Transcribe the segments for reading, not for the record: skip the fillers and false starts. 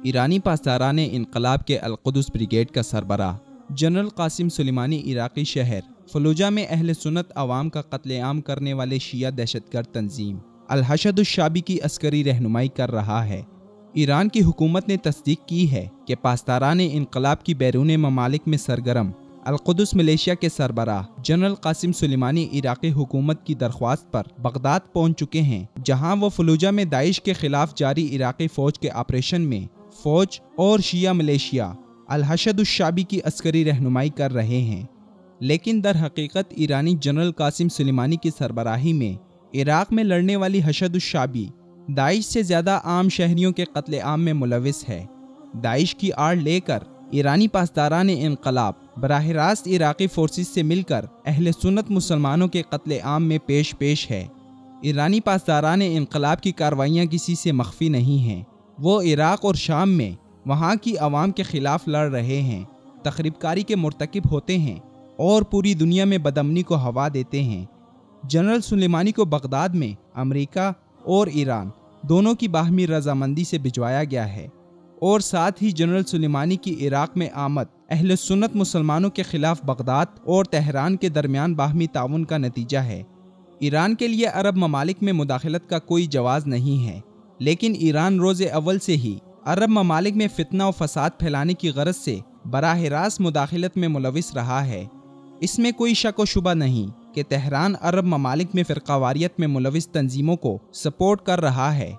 ایرانی پاسداران انقلاب کے القدس بریگیڈ کا سربراہ جنرل قاسم سلیمانی عراقی شہر فلوجہ میں اہل سنت عوام کا قتل عام کرنے والے شیعہ دہشت گرد تنظیم الحشد الشعبی کی عسکری رہنمائی کر رہا ہے۔ ایران کی حکومت نے تصدیق کی ہے کہ پاسداران انقلاب کی بیرون ممالک میں سرگرم القدس ملیشیا کے سربراہ جنرل قاسم سلیمانی عراقی حکومت کی درخواست پر بغداد پہنچ چکے ہیں، جہاں وہ فلوجہ میں داعش کے خلاف جاری عراقی فوج کے آپریشن میں فوج اور شیعہ ملیشیا الحشد الشعبی کی عسکری رہنمائی کر رہے ہیں۔ لیکن در حقیقت ایرانی جنرل قاسم سلیمانی کی سربراہی میں عراق میں لڑنے والی حشد الشعبی داعش سے زیادہ عام شہریوں کے قتل عام میں ملوث ہے۔ داعش کی آڑ لے کر ایرانی پاسداران انقلاب براہ راست عراقی فورسز سے مل کر اہل سنت مسلمانوں کے قتل عام میں پیش ہے۔ ایرانی پاسداران انقلاب کی کارروائیاں کسی سے مخفی نہیں ہیں۔ وہ عراق اور شام میں وہاں کی عوام کے خلاف لڑ رہے ہیں، تخریب کاری کے مرتکب ہوتے ہیں اور پوری دنیا میں بدامنی کو ہوا دیتے ہیں۔ جنرل سلیمانی کو بغداد میں امریکہ اور ایران دونوں کی باہمی رضامندی سے بھجوایا گیا ہے، اور ساتھ ہی جنرل سلیمانی کی عراق میں آمد اہل سنت مسلمانوں کے خلاف بغداد اور تہران کے درمیان باہمی تعاون کا نتیجہ ہے۔ ایران کے لیے عرب ممالک میں مداخلت کا کوئی جواز نہیں ہے، لیکن ایران روز اول سے ہی عرب ممالک میں فتنہ و فساد پھیلانے کی غرض سے براہ راست مداخلت میں ملوث رہا ہے۔ اس میں کوئی شک و شبہ نہیں کہ تہران عرب ممالک میں فرقہ واریت میں ملوث تنظیموں کو سپورٹ کر رہا ہے۔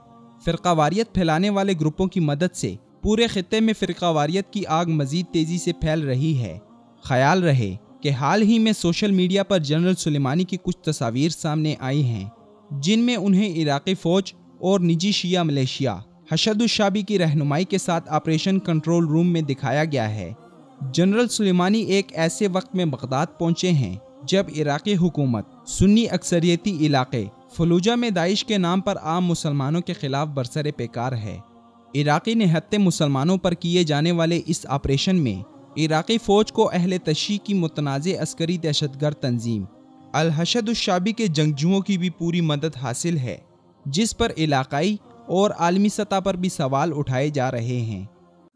فرقہ واریت پھیلانے والے گروپوں کی مدد سے پورے خطے میں فرقہ واریت کی آگ مزید تیزی سے پھیل رہی ہے۔ خیال رہے کہ حال ہی میں سوشل میڈیا پر جنرل سلیمانی کی کچھ تصاویر سامنے آئی ہیں، جن میں انہیں عراقی فوج اور نجی شیعہ ملیشیا حشد الشعبی کی رہنمائی کے ساتھ آپریشن کنٹرول روم میں دکھایا گیا ہے۔ جنرل سلیمانی ایک ایسے وقت میں بغداد پہنچے ہیں جب عراقی حکومت سنی اکثریتی علاقے فلوجہ میں داعش کے نام پر عام مسلمانوں کے خلاف برسر پیکار ہے۔ عراقی نہتے مسلمانوں پر کیے جانے والے اس آپریشن میں عراقی فوج کو اہل تشیع کی متنازع عسکری دہشت گرد تنظیم الحشد الشعبی کے جنگجوؤں کی بھی پوری مدد حاصل ہے، جس پر علاقائی اور عالمی سطح پر بھی سوال اٹھائے جا رہے ہیں۔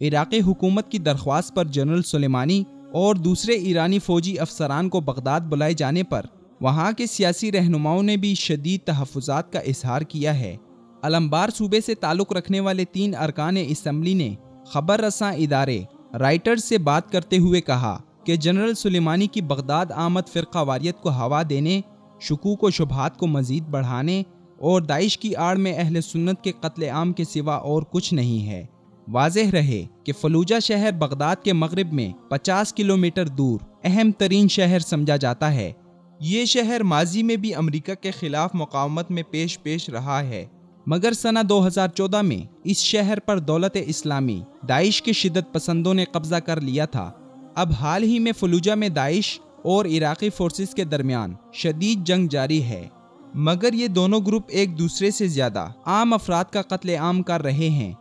عراقی حکومت کی درخواست پر جنرل سلیمانی اور دوسرے ایرانی فوجی افسران کو بغداد بلائے جانے پر وہاں کے سیاسی رہنماؤں نے بھی شدید تحفظات کا اظہار کیا ہے۔ علمبار صوبے سے تعلق رکھنے والے 3 ارکان اسمبلی نے خبر رساں ادارے رائٹرز سے بات کرتے ہوئے کہا کہ جنرل سلیمانی کی بغداد آمد فرقہ واریت کو ہوا دینے، شکوک و شبہات کو مزید بڑھانے اور داعش کی آڑ میں اہل سنت کے قتل عام کے سوا اور کچھ نہیں ہے۔ واضح رہے کہ فلوجہ شہر بغداد کے مغرب میں 50 کلومیٹر دور اہم ترین شہر سمجھا جاتا ہے۔ یہ شہر ماضی میں بھی امریکہ کے خلاف مقاومت میں پیش رہا ہے، مگر سنہ 2014 میں اس شہر پر دولت اسلامی داعش کے شدت پسندوں نے قبضہ کر لیا تھا۔ اب حال ہی میں فلوجہ میں داعش اور عراقی فورسز کے درمیان شدید جنگ جاری ہے، مگر یہ دونوں گروپ ایک دوسرے سے زیادہ عام افراد کا قتل عام کر رہے ہیں۔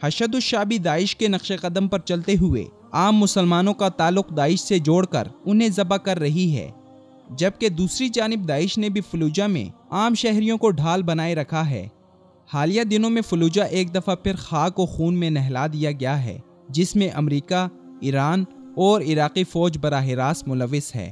حشد الشعبی داعش کے نقش قدم پر چلتے ہوئے عام مسلمانوں کا تعلق داعش سے جوڑ کر انہیں ذبح کر رہی ہے، جبکہ دوسری جانب داعش نے بھی فلوجہ میں عام شہریوں کو ڈھال بنائے رکھا ہے۔ حالیہ دنوں میں فلوجہ ایک دفعہ پھر خاک و خون میں نہلا دیا گیا ہے، جس میں امریکہ، ایران اور عراقی فوج براہ راست ملوث ہے۔